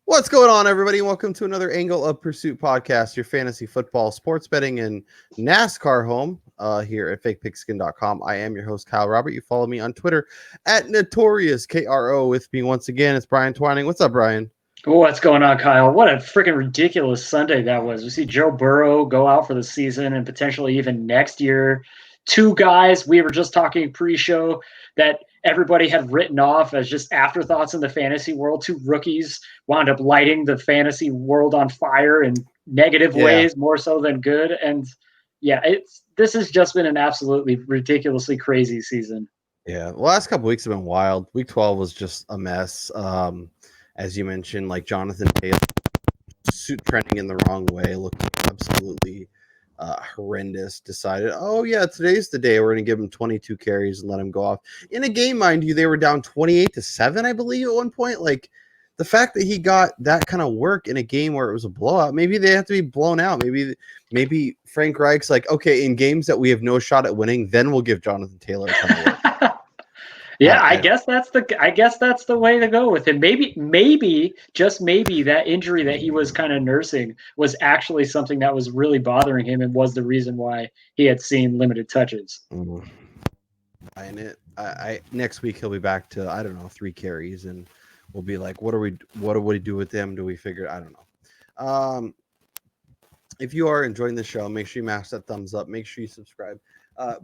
What's going on, everybody? Welcome to another Angle of Pursuit podcast, your fantasy football, sports betting, and NASCAR home here at fakepigskin.com. I am your host, Kyle Robert. You follow me on Twitter at Notorious KRO. With me once again, it's Brian Twining. What's up, Brian? What's going on, Kyle? What a freaking ridiculous Sunday that was. We see Joe Burrow go out for the season and potentially even next year. Two guys we were just talking pre-show that everybody had written off as just afterthoughts in the fantasy world. Two rookies wound up lighting the fantasy world on fire in negative ways, more so than good. And yeah, this has just been an absolutely ridiculously crazy season. Yeah, the last couple weeks have been wild. Week 12 was just a mess. As you mentioned, like Jonathan Taylor trending in the wrong way, looking absolutely horrendous. Decided, oh yeah, today's the day we're going to give him 22 carries and let him go off in a game. Mind you, they were down 28-7, I believe, at one point. Like the fact that he got that kind of work in a game where it was a blowout, maybe they have to be blown out. Maybe Frank Reich's like, okay, in games that we have no shot at winning, then we'll give Jonathan Taylor a ton of work. Yeah, I guess that's the way to go with him. Maybe just maybe that injury that he was kind of nursing was actually something that was really bothering him and was the reason why he had seen limited touches. And next week he'll be back to, I don't know, 3 carries, and we'll be like, what do we do with them? Do we figure? I don't know. If you are enjoying the show, make sure you mash that thumbs up. Make sure you subscribe.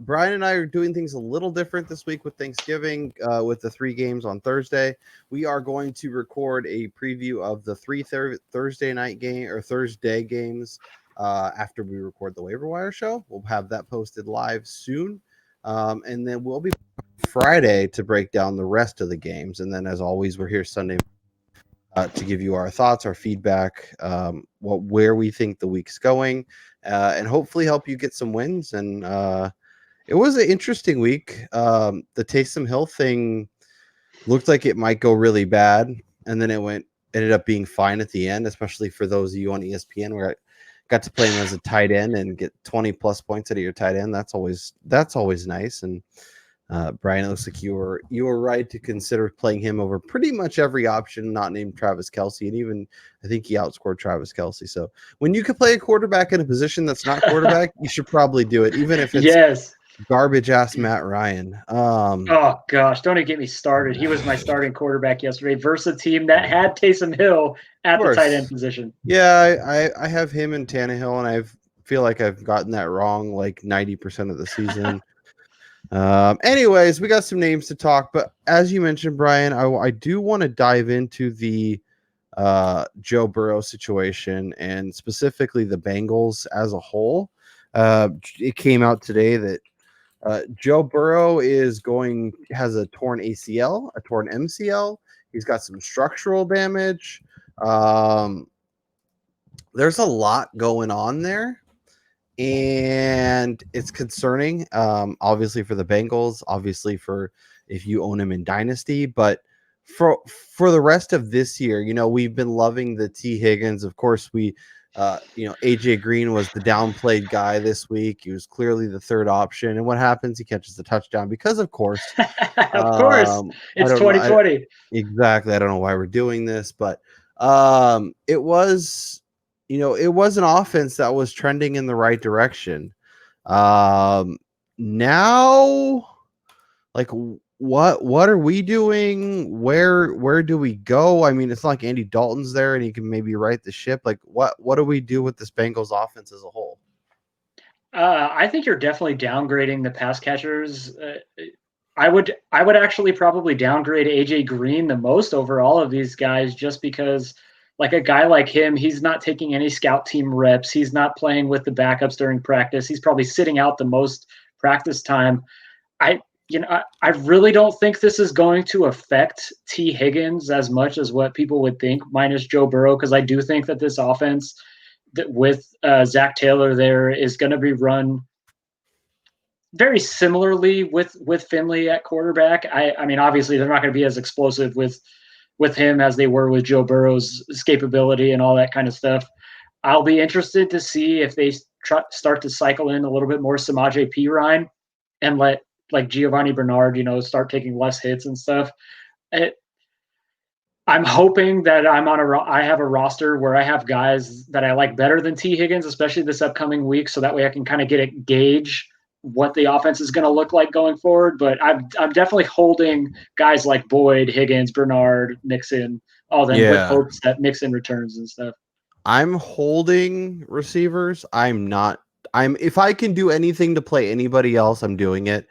Brian and I are doing things a little different this week with Thanksgiving, with the 3 games on Thursday. We are going to record a preview of the 3 Thursday night game or Thursday games after we record the Waiver Wire show. We'll have that posted live soon. And then we'll be Friday to break down the rest of the games. And then, as always, we're here Sunday to give you our thoughts, our feedback, where we think the week's going, and hopefully help you get some wins. And it was an interesting week. The Taysom Hill thing looked like it might go really bad, and then ended up being fine at the end, especially for those of you on ESPN where I got to play him as a tight end and get 20 plus points out of your tight end. That's always nice. And Brian, it looks like you were right to consider playing him over pretty much every option not named Travis Kelce, and even I think he outscored Travis Kelce. So when you could play a quarterback in a position that's not quarterback, you should probably do it, even if it's garbage ass Matt Ryan. Oh gosh, don't even get me started. He was my starting quarterback yesterday versus a team that had Taysom Hill at the tight end position. Yeah, I have him and Tannehill, and I feel like I've gotten that wrong like 90% of the season. Anyways, we got some names to talk, but as you mentioned, Brian, I do want to dive into the Joe Burrow situation and specifically the Bengals as a whole. It came out today that Joe Burrow has a torn ACL, a torn MCL. He's got some structural damage. There's a lot going on there. And it's concerning, obviously for the Bengals, obviously for if you own him in Dynasty, but for the rest of this year, we've been loving the T. Higgins. Of course, AJ Green was the downplayed guy this week. He was clearly the third option. And what happens? He catches the touchdown because, of course, it's 2020. Exactly. I don't know why we're doing this, but it was. It was an offense that was trending in the right direction. Now, like, what are we doing? Where do we go? I mean, it's not like Andy Dalton's there and he can maybe right the ship. Like, what do we do with this Bengals offense as a whole? I think you're definitely downgrading the pass catchers. I would actually probably downgrade AJ Green the most over all of these guys, just because like a guy like him, he's not taking any scout team reps. He's not playing with the backups during practice. He's probably sitting out the most practice time. I really don't think this is going to affect T. Higgins as much as what people would think, minus Joe Burrow, because I do think that this offense with Zach Taylor there is going to be run very similarly with Finley at quarterback. I mean, obviously they're not going to be as explosive with him as they were with Joe Burrow's escapability and all that kind of stuff. I'll be interested to see if they start to cycle in a little bit more Samaje Perine and let like Giovanni Bernard, start taking less hits and stuff. I'm hoping that I have a roster where I have guys that I like better than T. Higgins, especially this upcoming week, so that way I can kind of get a gauge what the offense is going to look like going forward. But I'm definitely holding guys like Boyd, Higgins, Bernard, Mixon, all them with Yeah. hopes that Mixon returns and stuff. I'm holding receivers. If I can do anything to play anybody else, I'm doing it.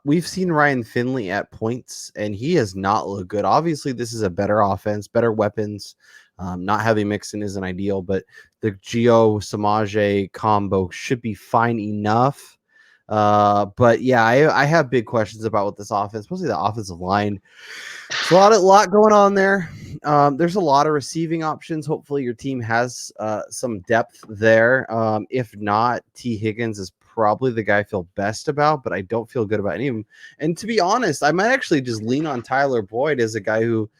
We've seen Ryan Finley at points, and he has not looked good. Obviously, this is a better offense, better weapons. Not having Mixon isn't ideal, but the Gio Samaje combo should be fine enough. But yeah, I have big questions about what this offense, especially the offensive line. There's a lot going on there. There's a lot of receiving options. Hopefully, your team has some depth there. If not, T. Higgins is probably the guy I feel best about, but I don't feel good about any of them. And to be honest, I might actually just lean on Tyler Boyd as a guy who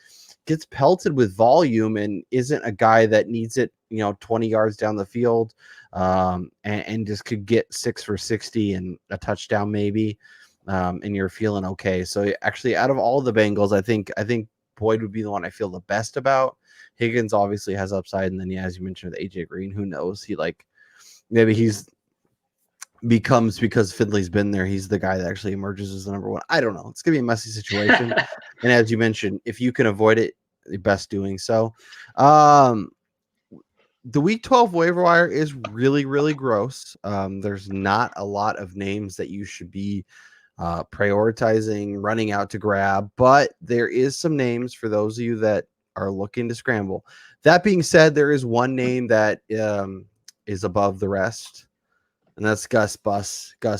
gets pelted with volume and isn't a guy that needs it, 20 yards down the field, and just could get 6 for 60 and a touchdown maybe. And you're feeling okay. So actually, out of all the Bengals, I think Boyd would be the one I feel the best about. Higgins obviously has upside, and then as you mentioned with AJ Green, who knows? Maybe he's becomes, because Finley's been there, he's the guy that actually emerges as the number one. I don't know. It's gonna be a messy situation, and as you mentioned, if you can avoid it, the best doing so. The Week 12 waiver wire is really, really gross. There's not a lot of names that you should be prioritizing, running out to grab, but there is some names for those of you that are looking to scramble. That being said, there is one name that is above the rest, and that's Gus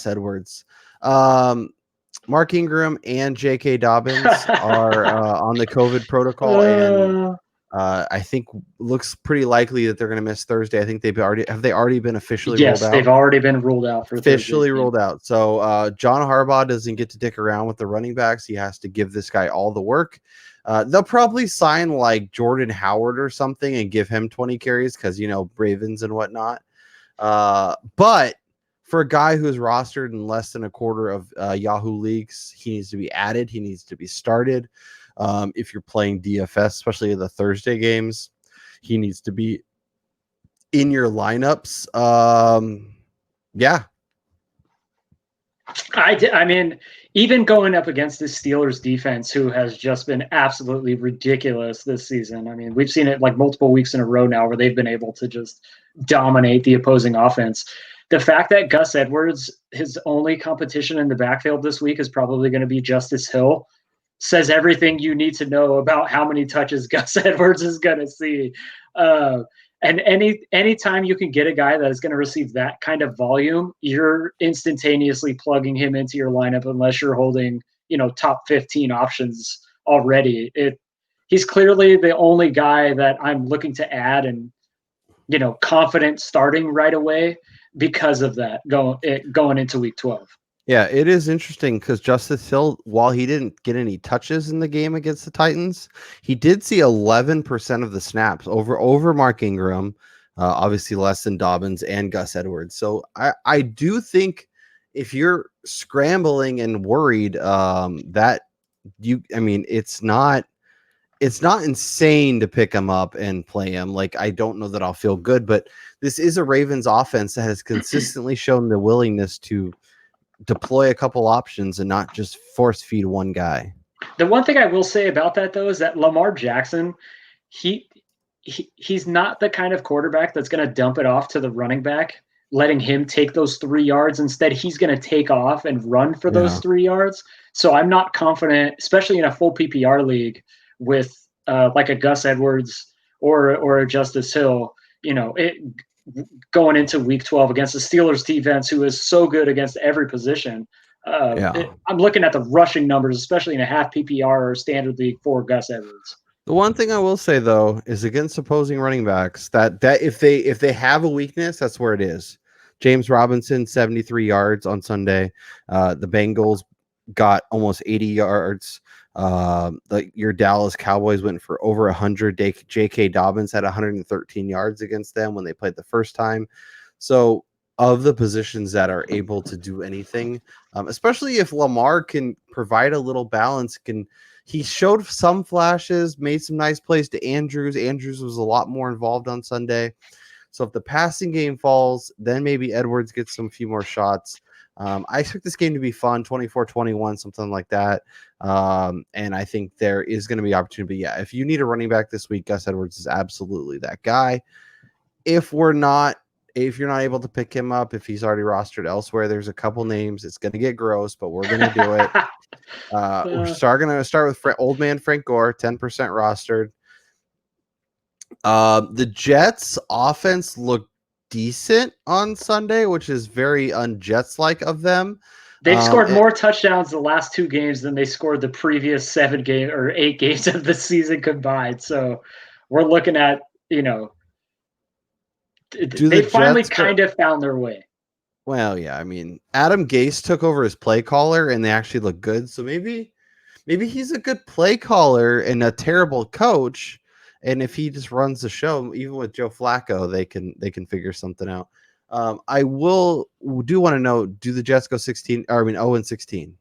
Edwards. Mark Ingram and J.K. Dobbins are on the COVID protocol, and I think looks pretty likely that they're going to miss Thursday. I think they already been officially yes, ruled out? They've already been ruled out for officially ruled out. So John Harbaugh doesn't get to dick around with the running backs. He has to give this guy all the work. They'll probably sign like Jordan Howard or something and give him 20 carries because, Ravens and whatnot. But for a guy who's rostered in less than a quarter of Yahoo leagues, he needs to be added. He needs to be started. If you're playing DFS, especially the Thursday games, he needs to be in your lineups. Yeah. I mean, even going up against the Steelers defense, who has just been absolutely ridiculous this season. I mean, we've seen it like multiple weeks in a row now where they've been able to just dominate the opposing offense. The fact that Gus Edwards, his only competition in the backfield this week is probably going to be Justice Hill, says everything you need to know about how many touches Gus Edwards is going to see. And anytime you can get a guy that is going to receive that kind of volume, you're instantaneously plugging him into your lineup unless you're holding, top 15 options already. He's clearly the only guy that I'm looking to add and, confident starting right away because of that going into week 12. Yeah, it is interesting because Justice Hill, while he didn't get any touches in the game against the Titans, he did see 11% of the snaps over Mark Ingram, obviously less than Dobbins and Gus Edwards. So I do think if you're scrambling and worried it's not insane to pick him up and play him. Like, I don't know that I'll feel good, but this is a Ravens offense that has consistently shown the willingness to deploy a couple options and not just force feed one guy. The one thing I will say about that, though, is that Lamar Jackson, he's not the kind of quarterback that's going to dump it off to the running back, letting him take those 3 yards. Instead, he's going to take off and run for those 3 yards. So I'm not confident, especially in a full PPR league with like a Gus Edwards or a Justice Hill, going into week 12 against the Steelers defense, who is so good against every position. I'm looking at the rushing numbers, especially in a half PPR or standard league for Gus Edwards. The one thing I will say, though, is against opposing running backs that if they have a weakness, that's where it is. James Robinson, 73 yards on Sunday. The Bengals got almost 80 yards. Your Dallas Cowboys went for over 100. J.K. Dobbins had 113 yards against them when they played the first time. So of the positions that are able to do anything, especially if Lamar can provide a little balance, he showed some flashes, made some nice plays to Andrews. Andrews was a lot more involved on Sunday. So if the passing game falls, then maybe Edwards gets some few more shots. I expect this game to be fun, 24-21, something like that. And I think there is going to be opportunity. But yeah, if you need a running back this week, Gus Edwards is absolutely that guy. If you're not able to pick him up, if he's already rostered elsewhere, there's a couple names. It's going to get gross, but we're going to do it. We're going to start with old man Frank Gore, 10% rostered. The Jets offense looked decent on Sunday, which is very un-Jets-like of them. They've scored more touchdowns the last 2 games than they scored the previous 7 games or 8 games of the season combined. So we're looking at, they finally kind of found their way. Well, yeah, I mean, Adam Gase took over as play caller, and they actually look good. So maybe he's a good play caller and a terrible coach. And if he just runs the show, even with Joe Flacco, they can figure something out. I do want to know: do the Jets go 0-16?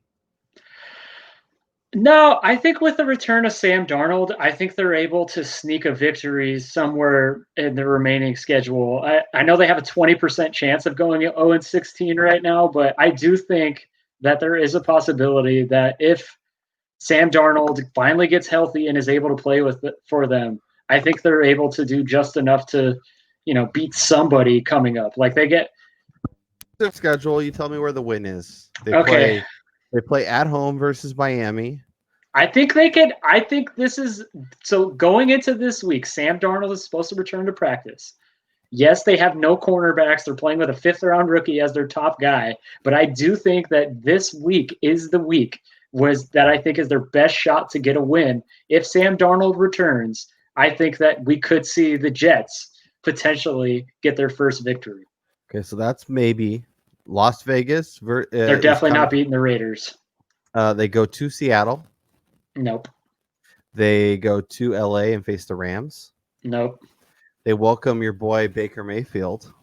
No, I think with the return of Sam Darnold, I think they're able to sneak a victory somewhere in the remaining schedule. I know they have a 20% chance of going 0-16 right now, but I do think that there is a possibility that if Sam Darnold finally gets healthy and is able to play for them, I think they're able to do just enough to, beat somebody coming up. Like they get their schedule. You tell me where the win is. They play at home versus Miami. I think they could. I think this is so going into this week. Sam Darnold is supposed to return to practice. Yes, they have no cornerbacks. They're playing with a 5th-round rookie as their top guy. But I do think that this week is the week that I think is their best shot to get a win. If Sam Darnold returns, I think that we could see the Jets potentially get their first victory. Okay, so that's maybe Las Vegas. They're definitely not beating the Raiders. They go to Seattle. Nope. They go to LA and face the Rams. Nope. They welcome your boy Baker Mayfield.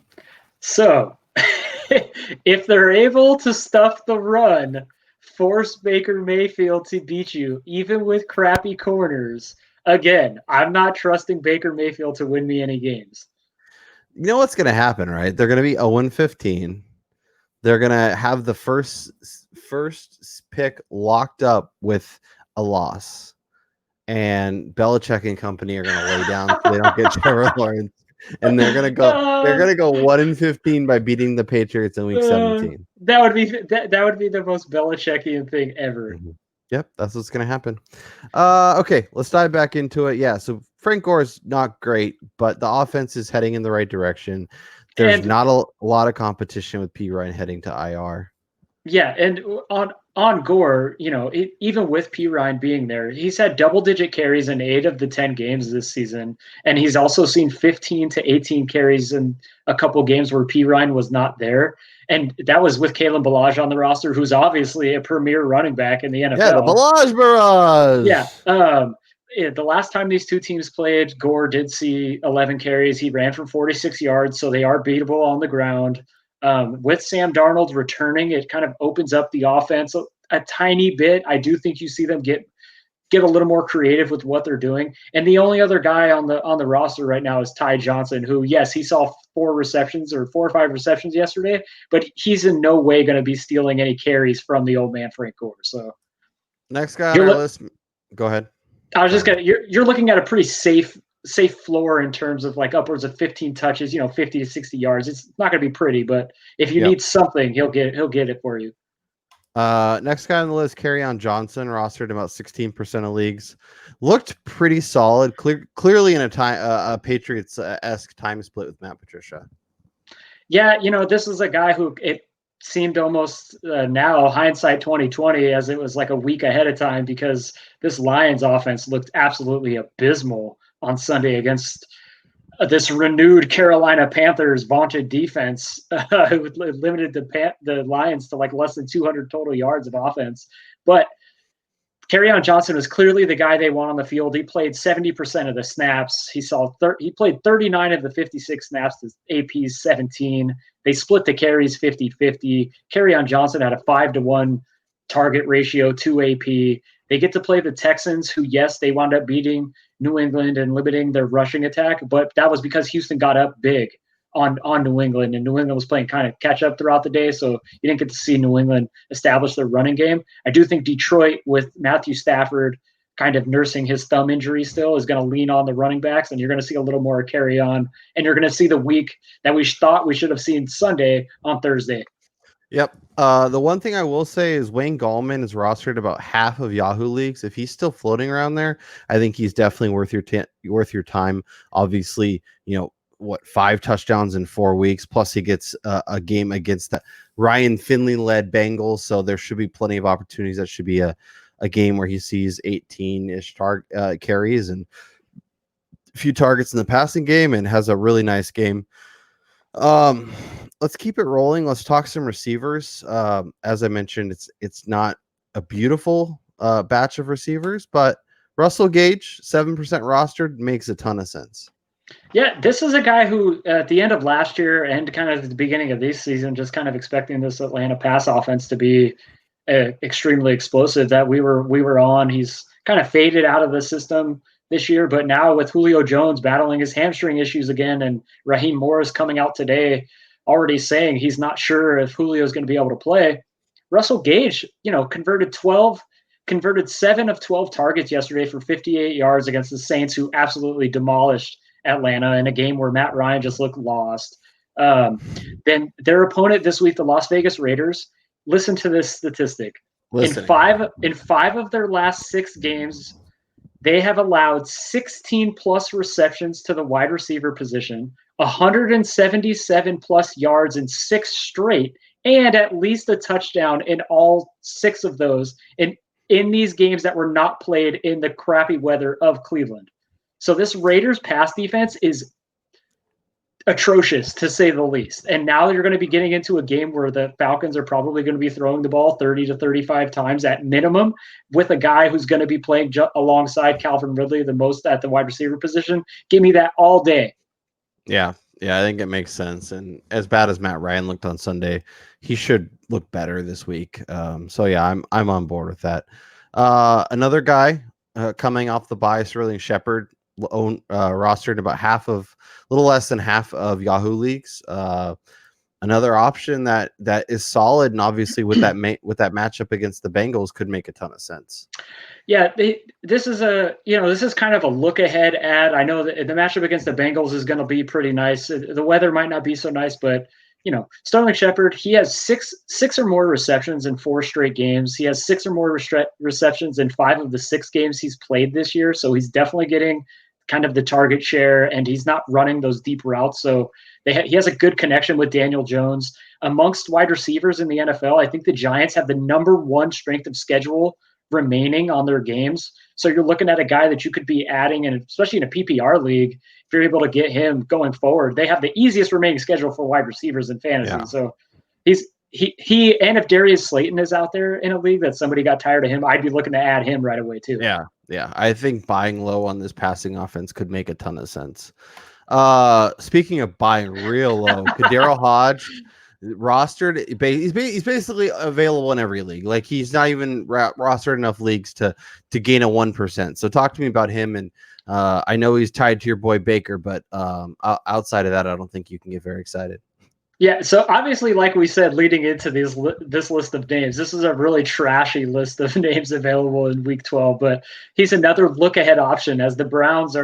So, if they're able to stuff the run, force Baker Mayfield to beat you, even with crappy corners, again, I'm not trusting Baker Mayfield to win me any games. You know what's going to happen, right? They're going to be 0-15. They're going to have the first pick locked up with a loss. And Belichick and company are going to lay down so they don't get Trevor Lawrence. And they're going to go 1-15 by beating the Patriots in week 17. That would be the most Belichickian thing ever. Mm-hmm. Yep, that's what's going to happen. Okay, let's dive back into it. Yeah, so Frank Gore is not great, but the offense is heading in the right direction. There's not a lot of competition with P. Ryan heading to IR. Yeah, and on Gore, even with P. Ryan being there, he's had double-digit carries in 8 of the 10 games this season, and he's also seen 15 to 18 carries in a couple games where P. Ryan was not there. And that was with Kalen Ballage on the roster, who's obviously a premier running back in the NFL. Yeah, the Ballage barrage. Yeah. The last time these two teams played, Gore did see 11 carries. He ran for 46 yards, so they are beatable on the ground. With Sam Darnold returning, it kind of opens up the offense a tiny bit. I do think you see them get a little more creative with what they're doing. And the only other guy on the roster right now is Ty Johnson, who, yes, he saw 4 or 5 receptions yesterday, but he's in no way going to be stealing any carries from the old man Frank Gore. So next guy on our list, go ahead. I was just you're looking at a pretty safe floor in terms of like upwards of 15 touches, 50 to 60 yards. It's not going to be pretty, but if you need something, he'll get it for you. Next guy on the list, Carrion Johnson, rostered about 16% of leagues. Looked pretty solid. Clearly in a Patriots-esque time split with Matt Patricia. Yeah, this is a guy who it seemed almost now hindsight 2020 as it was like a week ahead of time because this Lions offense looked absolutely abysmal on Sunday against this renewed Carolina Panthers vaunted defense who limited the Lions to like less than 200 total yards of offense. But Carrion Johnson was clearly the guy they want on the field. He played 70% of the snaps. He played 39 of the 56 snaps to AP's 17. They split the carries 50-50. Carrion Johnson had a 5-to-1 target ratio to AP. They get to play the Texans, who, yes, they wound up beating New England and limiting their rushing attack, but that was because Houston got up big on New England, and New England was playing kind of catch up throughout the day, so you didn't get to see New England establish their running game. I do think Detroit, with Matthew Stafford kind of nursing his thumb injury still, is going to lean on the running backs, and you're going to see a little more Carrion, and you're going to see the week that we thought we should have seen Sunday on Thursday. Yep. The one thing I will say is Wayne Gallman is rostered about half of Yahoo leagues. If he's still floating around there, I think he's definitely worth your time. Obviously, 5 touchdowns in 4 weeks, plus he gets a game against the Ryan Finley-led Bengals, so there should be plenty of opportunities. That should be a game where he sees 18-ish carries and a few targets in the passing game and has a really nice game. Let's keep it rolling. Let's talk some receivers. As I mentioned, it's not a beautiful batch of receivers, but Russell Gage, 7% rostered, makes a ton of sense. Yeah, this is a guy who at the end of last year and kind of at the beginning of this season, just kind of expecting this Atlanta pass offense to be extremely explosive that we were on. He's kind of faded out of the system this year, but now with Julio Jones battling his hamstring issues again, and Raheem Morris coming out today already saying he's not sure if Julio is going to be able to play, Russell Gage, converted 7 of 12 targets yesterday for 58 yards against the Saints, who absolutely demolished Atlanta in a game where Matt Ryan just looked lost. Then their opponent this week, the Las Vegas Raiders, listen to this statistic. In five of their last 6 games, they have allowed 16 plus receptions to the wide receiver position, 177 plus yards in 6 straight, and at least a touchdown in all 6 of those in these games that were not played in the crappy weather of Cleveland. So this Raiders pass defense is atrocious, to say the least. And now you're going to be getting into a game where the Falcons are probably going to be throwing the ball 30 to 35 times at minimum, with a guy who's going to be playing alongside Calvin Ridley the most at the wide receiver position. Give me that all day. Yeah, I think it makes sense. And as bad as Matt Ryan looked on Sunday, he should look better this week. So yeah, I'm on board with that. Another guy coming off the bye, Starlight Shepard, rostered about a little less than half of Yahoo leagues. Another option that is solid, and obviously with that matchup against the Bengals could make a ton of sense. Yeah, this is kind of a look ahead ad. I know that the matchup against the Bengals is going to be pretty nice. The weather might not be so nice, but Starlight Shepard, he has six or more receptions in 4 straight games. He has 6 or more receptions in 5 of the 6 games he's played this year. So he's definitely getting kind of the target share, and he's not running those deep routes. So he has a good connection with Daniel Jones. Amongst wide receivers in the NFL, I think the Giants have the number 1 strength of schedule remaining on their games. So you're looking at a guy that you could be adding, and especially in a PPR league, if you're able to get him going forward, they have the easiest remaining schedule for wide receivers in fantasy. Yeah. So he and if Darius Slayton is out there in a league that somebody got tired of him, I'd be looking to add him right away too. Yeah. I think buying low on this passing offense could make a ton of sense. Speaking of buying real low, Kotaro Hodge rostered. He's basically available in every league. Like, he's not even rostered enough leagues to gain a 1%. So talk to me about him. And I know he's tied to your boy Baker, but outside of that, I don't think you can get very excited. Yeah, so obviously, like we said, leading into this list of names, this is a really trashy list of names available in Week 12, but he's another look-ahead option, as the Browns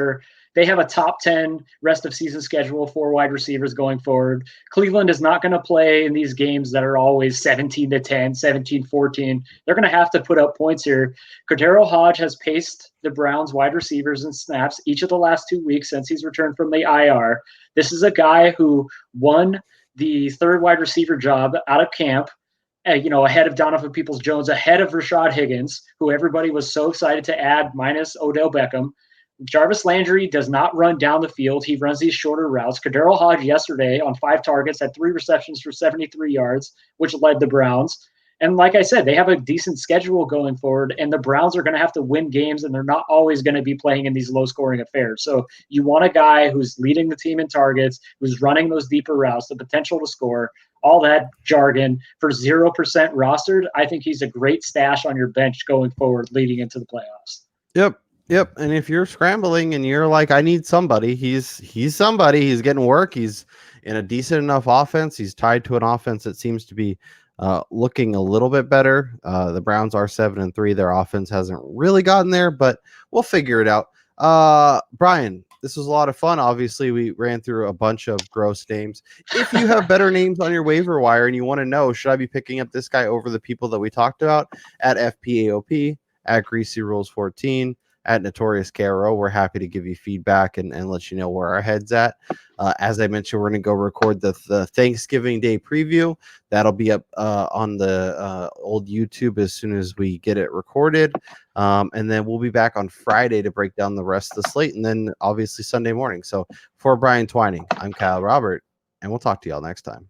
they have a top 10 rest of season schedule for wide receivers going forward. Cleveland is not going to play in these games that are always 17-10, 17-14. They're going to have to put up points here. Kotaro Hodge has paced the Browns wide receivers in snaps each of the last 2 weeks since he's returned from the IR. This is a guy who won the 3rd wide receiver job out of camp, ahead of Donovan Peoples-Jones, ahead of Rashad Higgins, who everybody was so excited to add minus Odell Beckham. Jarvis Landry does not run down the field. He runs these shorter routes. Darryl Hodge yesterday on 5 targets had 3 receptions for 73 yards, which led the Browns. And like I said, they have a decent schedule going forward, and the Browns are going to have to win games, and they're not always going to be playing in these low-scoring affairs. So you want a guy who's leading the team in targets, who's running those deeper routes, the potential to score. all that jargon for 0% rostered. I think he's a great stash on your bench going forward, leading into the playoffs. Yep. And if you're scrambling and you're like, I need somebody, he's somebody. He's getting work. He's in a decent enough offense. He's tied to an offense that seems to be looking a little bit better. The Browns are 7-3. Their offense hasn't really gotten there, but we'll figure it out. Brian, this was a lot of fun. Obviously, we ran through a bunch of gross names. If you have better names on your waiver wire and you want to know, should I be picking up this guy over the people that we talked about at FPAOP, at Greasy Rules 14, at Notorious KRO, we're happy to give you feedback and let you know where our head's at. As I mentioned, we're going to go record the Thanksgiving Day preview. That'll be up on the old YouTube as soon as we get it recorded. And then we'll be back on Friday to break down the rest of the slate, and then obviously Sunday morning. So for Brian Twining, I'm Kyle Robert, and we'll talk to y'all next time.